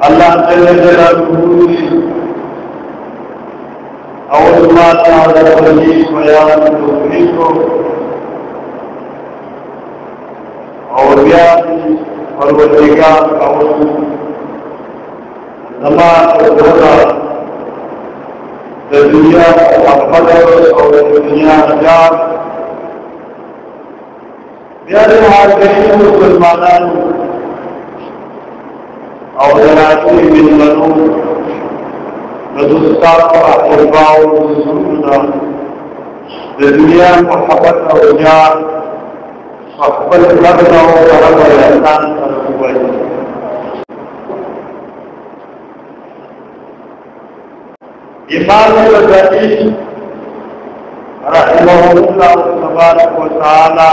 अल्लाह और बयान को और दुनिया और दुनिया प्यारे मुसलमान और दुनिया मोहब्बत और इमाम गज़ाली रहमहुल्लाह तबारक व तआला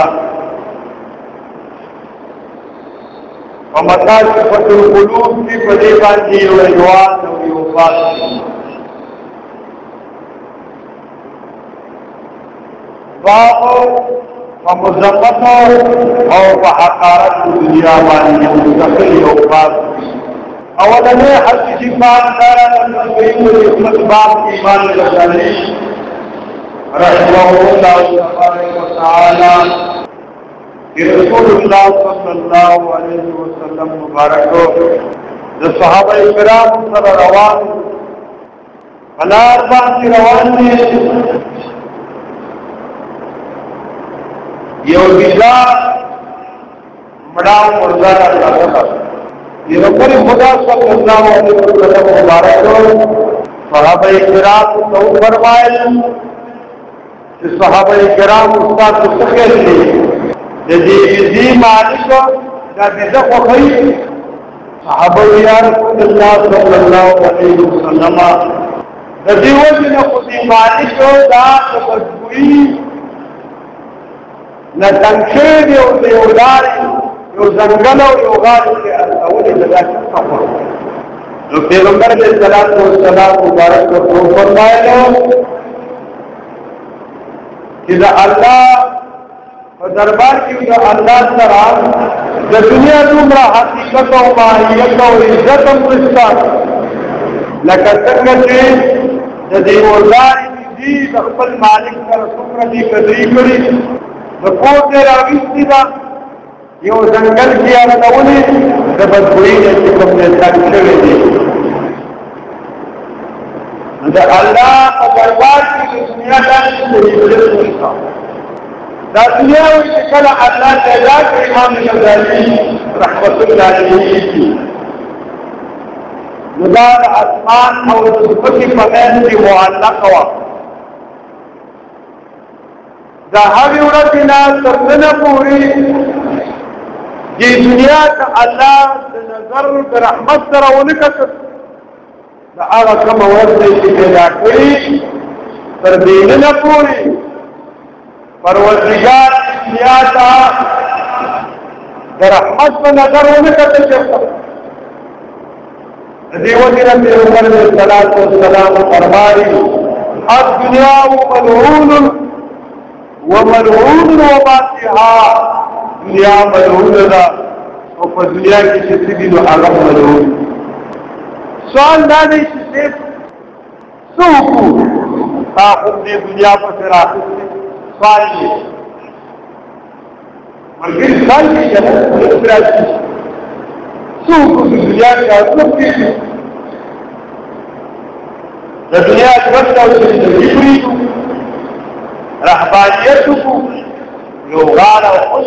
मकाशिफ़तुल क़ुलूब की बदेबान की रवायत और वफ़ात बाब मुज़म्मत और हक़ारत दुनिया वाली मुस्तक़िल वफ़ात अवलने हर किसी बाप की ईमान गज़ाली रहमहुल्लाह तबारक व तआला रसूलुल्लाह सल्लल्लाहु अलैहि वसल्लम मुबारक जो सहाबाए किराम सर रवान अनारबान की रवान में ये वीजा बड़ा मुर्दा का ये रसूल खुदा सल्लल्लाहु अलैहि वसल्लम मुबारक सहाबाए किराम को फरमाए कि सहाबाए किराम उसका दुस्खे थे जी मालिक का बिजा खोई सहाबा रसूलुल्लाह सल्लल्लाहु अलैहि वसल्लम रजीओ ने खुदी मालिक दा तबुई न तंखे दे उदार यो जंगल और योगार के अवले जगह का जो पैगंबर के सलात व सलाम मुबारक को फरमाया कि अल्लाह दरबार की अल्लाह तआला जो दुनिया तुमरा हकीकत और माहियत और इज्जत और रिश्ता लकतंगे जदी औजार जी अक्बल मालिक का रसूल की कदरी करी तो को तेरा विस्तीदा यो जंगल किया तवने जब कोई ने तुमने तकले दी अल्लाह का दरबार की दुनिया का इज्जत रिश्ता दुनिया कल अल्लाह तआला के इमाम गज़ाली रहमतुल्लाह अलैहि की मुदार आसमान और उसकी पहन की मुअल्लक़ हुआ जहां उड़ना सबने पूरी ये दुनिया का अल्लाह नजर रहमत तरह उनका आगा कम वजह की पैदा कोई पर दीन न पूरी परवरदिगार दुनिया का रहमत पर नजर होने का चलता पैगंबर ने सलात व सलाम फरमाई अब दुनिया मलऊन व बातिहा दुनिया मलऊन था और दुनिया की किसी भी आगम मलऊन सवाल ना नहीं से सूखू ने दुनिया पर फिर दुनिया का दुनिया रहबानियत को योगान और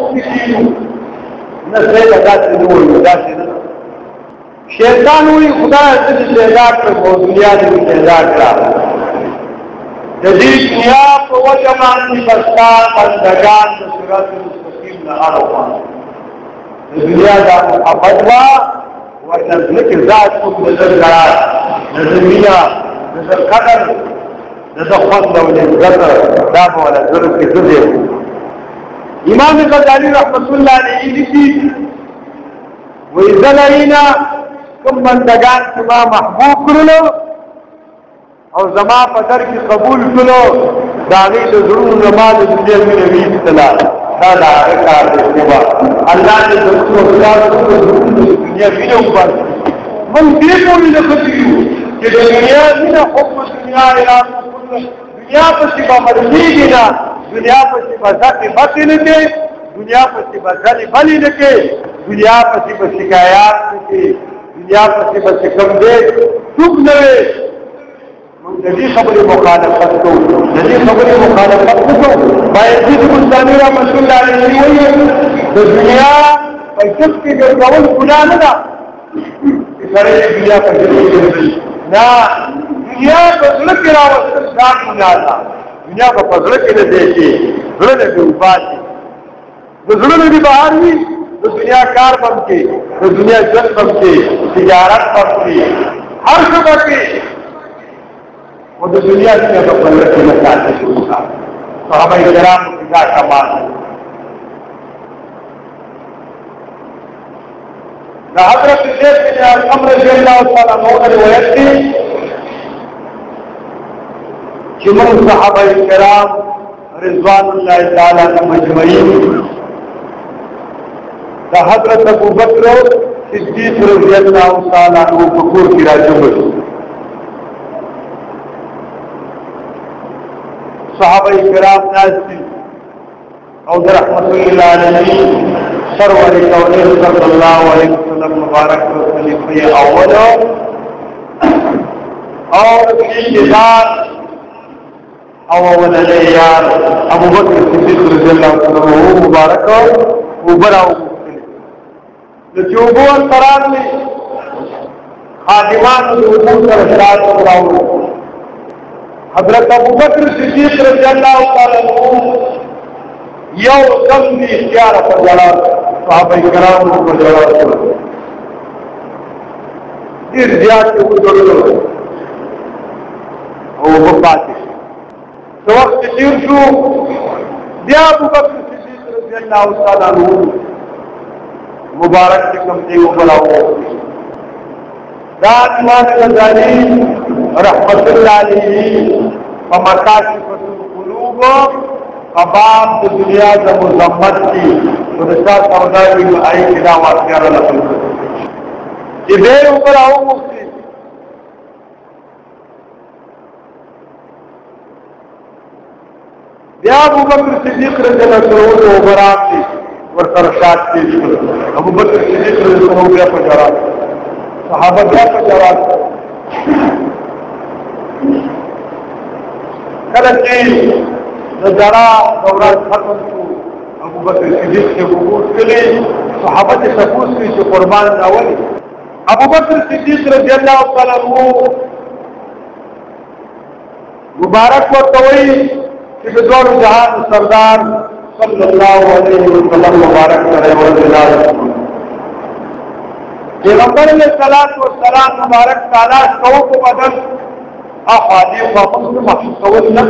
न से लगाते लगाते शैतान हुई खुदा शहजाद को दुनिया ने शहजाद करा जदीद दुनिया को वो जमान की बस्ता बंदगान सूरत मुस्तकीम अरवा दुनिया का अबदवा व नजर के जात को नजर लड़ा नजरिया नजर कदर नजर फंद और नजर दाब वाला जरूर के जुड़े इमाम गजाली रहमतुल्लाह ने लिखी वही जलाइना कम बंदगान तुमा महबूब करो और जमा पदर की कबूल करो दानी तो जरूर जमाल दुनिया में नबी सलाह दादा कार देवा अल्लाह ने दुनिया में ऊपर मन देखो भी लखती कि दुनिया में ना हुक्म दुनिया इला दुनिया पर सिवा मर्जी गिना दुनिया पर सिवा जाति बातें लगे दुनिया पर सिवा जाली भली लगे दुनिया पर सिवा शिकायत लगे दुनिया पर सिवा सिकम दे चुप नवे जदी खबरी मुखालफत को जदी खबरी मुखालफत को बायजीद मुस्तानी रहमतुल्लाह अलैहि वही तो दुनिया पर चुप की जो कौन गुनाह ना सारे दुनिया पर जदी ना दुनिया को सुलग के रावत साथ गुनाह था दुनिया को फजल के लिए देखिए जुड़ने के उपाय जो जुड़ने की बाहर हुई तो दुनिया कार बन के तो दुनिया जन बन के तिजारत बन के हर जगह के वो तो दुनिया की फजल के मसाल से शुरू था तो हमें जराम का कमाल है हजरत जिमन साहबा किराम रिज़वानुल्लाह ताला मजमईन हजरत अबू बकर सिद्दीक़ रज़ियल्लाहु ताला अन्हु बकूर की राजुल साहबा किराम नाज़ी और रहमतुल्लाह अलैहि सरवर कौन सल्लल्लाहु अलैहि वसल्लम मुबारक खलीफे अव्वल और इंतजार अव्वल यार अबू बकर सिद्दीक़ रज़ियल्लाहु अन्हु मुबारक उबराओ जो अंतराल में खादिमान कर उबराओ हजरत अबू बकर सिद्दीक़ रज़ियल्लाहु अन्हु यौ दम भी इख्तियार पर जड़ा साहबा किराम को जड़ा फिर के उजड़ लो वो बात तो वक्त तीर्षु दिया अबू बकर सिद्दीक़ रज़ियल्लाहु ताला अन्हु मुबारक के कमते को बुलाओ दाद मान गजाली रहमतुल्लाह अलैहि व मकाशिफुल कुलूब अबाब तो दुनिया का मुजम्मत की उनका सौदा भी आई किदा वाक़िया लफल ये देर ऊपर आओ मुफ्ती या अबू बकर सिद्दीक़ रज़ियल्लाहु अन्हु उबरात थी और तरशात थी अबू बकर सिद्दीक़ रज़ियल्लाहु अन्हु गया पजारा सहाबा गया पजारा करके जरा दौरा खत्म को अबू बकर सिद्दीक़ के वकूफ़ के लिए सहाबा के सपूत की जो कुर्बान अवल अबू बकर सिद्दीक़ रज़ियल्लाहु ताला अन्हु मुबारक को तवई कि बेदौर जहान सरदार सल्लल्लाहु अलैहि वसल्लम मुबारक करे और जलाल पैगंबर ने सलात व सलाम मुबारक ताला कौ को बदल आफादी व मुस्लिम कौल न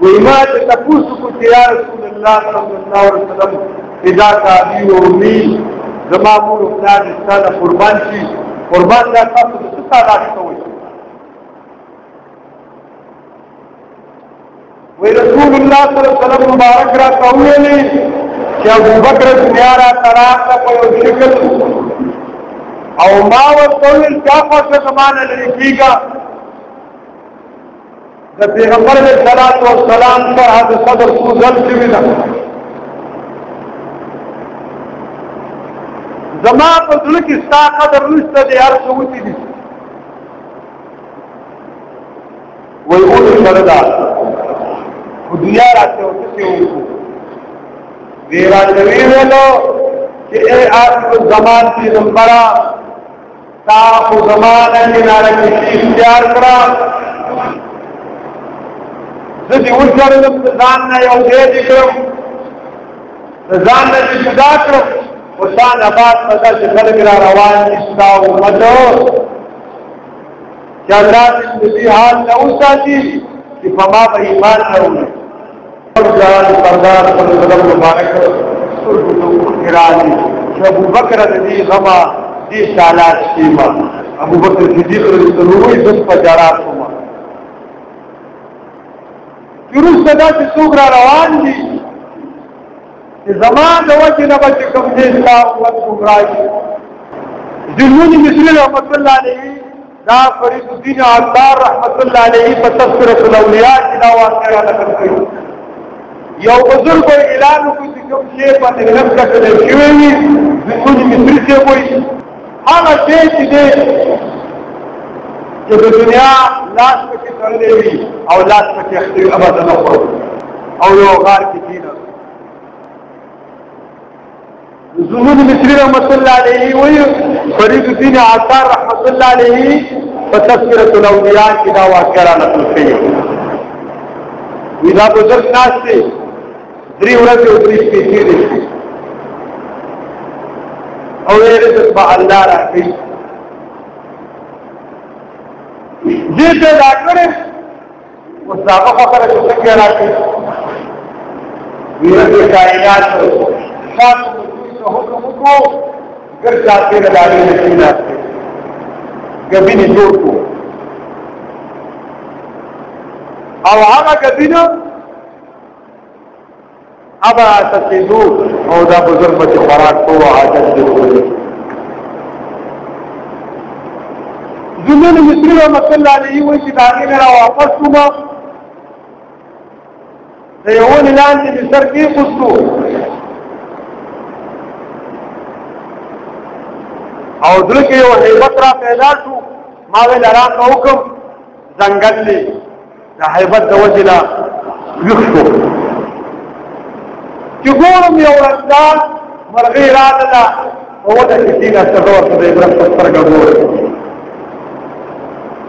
वहीमात तपूस को या रसूलुल्लाह सल्लल्लाहु अलैहि वसल्लम इदा का अबी व उम्मी जमामुर अपना इस्तान कुर्बान का सब सुता लाख तो वही रसूलुल्लाह सल्लल्लाहु अलैहि वसल्लम मुबारक रा कहुए ने कि अबू बकर न्यारा तलाक का कोई शिकल और मावत कोई क्या फर्क जमाना लिखीगा जब पैगंबर ने सलात व सलाम पर हद सदर सुजल से मिला जमा पर की ताकत और रिश्ते दे यार सोची थी वही उन सरदार दुनिया रास्ते होते थे उनको मेरा जमीन लो कि ए आज जमान की नंबरा ताप जमान है किनारे की इख्तियार करा जब उनका इंतजाम नहीं हो गए दिखो ځان نه جدا کړو وسان آباد مدد خلق را روان استا امتو کہ اللہ جس حال نہ اساتی کہ فما با ایمان نہ جان سردار صلی اللہ علیہ وسلم مبارک کہ ابو بکر رضی غما دی سالات شیما ابو بکر صدیق رضی اللہ عنہ دس پجارات ہوما پھر اس صدا سے سوگرا روان دی کہ زمان دوچی نبچ کم دیستا امت گمراہی ذنونی مصری رحمت اللہ علیہ دا فرید الدین عطار رحمت اللہ علیہ فتذکرۃ الاولیاء کی دا واقعہ نقل کی یو بزرگ کو اعلان کو کم شیء پر نفس کا کلے کیوئی ذنونی مصری سے کوئی آغا شیء کی دے کہ دنیا لاس پکی کر لے گی اور لاس پکی اختیو ابدا نخور اور یو غار کی دینا ذنونی مصری رحمت اللہ علیہ وی فرید الدین عطار رحمت اللہ علیہ فتذکرۃ الاولیاء کی دا واقعہ نقل کی وی دا بزرگ ناس سے دری ورځې او درې شپې تېرې شوې او یې رزق به الله راکوي دې پیدا کړې اوس د هغه خبره چې څنګه راکوي وی رب کائنات تاسو حکم وکړو ګر چاته نه لاړې نشي راځي ګبینه جوړ کو او هغه ګبینه ابا تسیدو او دا بزرگ بچے خوراک کو حاجت دے ہوئے ذنون مصری رحمت اللہ علیہ وی چې داغی میرا واپس کما دیون اعلان کی بسر کی خودتو او دلکی یو حیبت را پیدا شو ماوی لران کا حکم زنگل لی دا حیبت دا وجلا یخشو کہ گورم یو رندان مرغی رادلا وودا کسینا سدور سدر ابرم پسترگا گور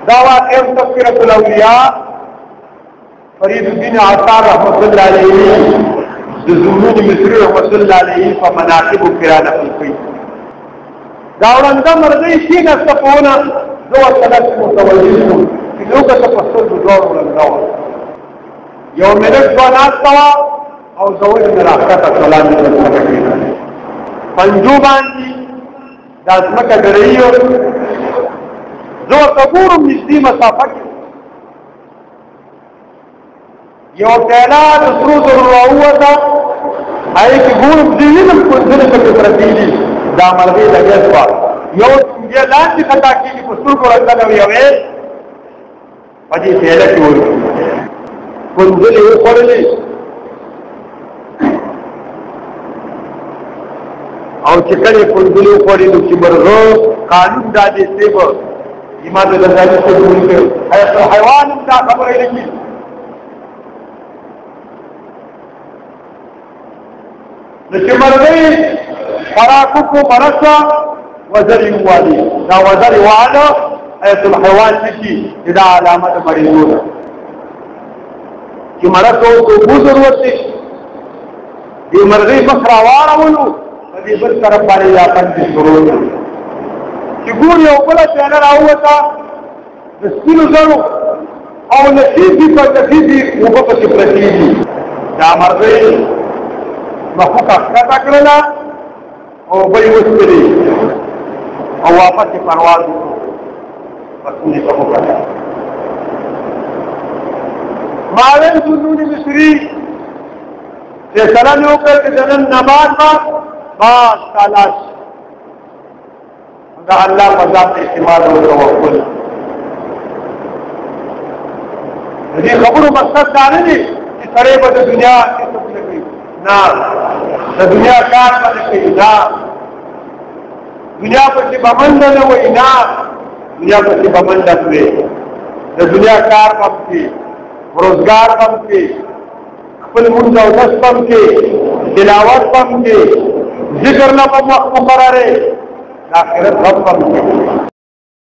دعوات ایم تذکرۃ الاولیاء فرید الدین عطار رحمت اللہ علیہ ذنون مصری رحمت اللہ علیہ فمناقب کرانا فلقی داورنده مرغی سینا سپونا دو سلس متوجیسون لوگا سپسر دور ورنداو یو ملک دوانات سوا او زوج مراقبه کلام دې پنجو باندې د اسمکه درېیو زو کبورم نږدې مسافه کې یو پیاله د سرو زرو راووته هغې کې ګورم ځینې کوزلې پکې پرتې دي دا مرغۍ لګیا شوه یو څنګه لاندې خطا کېږي په سترګو رنګه وي یوې په دې پیاله کې ورکړي کوزلې وخوړلې او چې کله کندلو پوری نو چې مرغو قانون دا دې سیبو ایمان د غزالي څخه ویل حیوان دا خبره لګي د چې مرغې فراقو کو مرسا وزر والی دا وزر والا ایت الحيوان نشي دا علامه د مریضو ده چې مرغو کو ضرورت دي مرغې مخرا وارولو دې بل طرف باندې یا پنځه شروع چې ګور یو بل څنګه راوته د سپینو زرو او نصیبي په نصیبي وګ په پرتیږي دا مرغې مخکې کټا کړلا او به وسپري او واپس پرواز وکړي په وکړه ماوین ذنون مصری چې سلام یو کړ چې نن نماز باز تلاش دا اللہ فضاد اعتماد و توکل یہ خبر و مقصد دانے نہیں کہ سرے بد دنیا کی سب لگی نا دنیا کار پر لگی نا دنیا پر سے بمند نہ ہوئی نا دنیا پر سے بمند ہوئے دنیا کار پم کی روزگار پم کی خپل منځ او دس پم کی تلاوت پم کی ذکر نہ مقرر ہے آخرت رب پر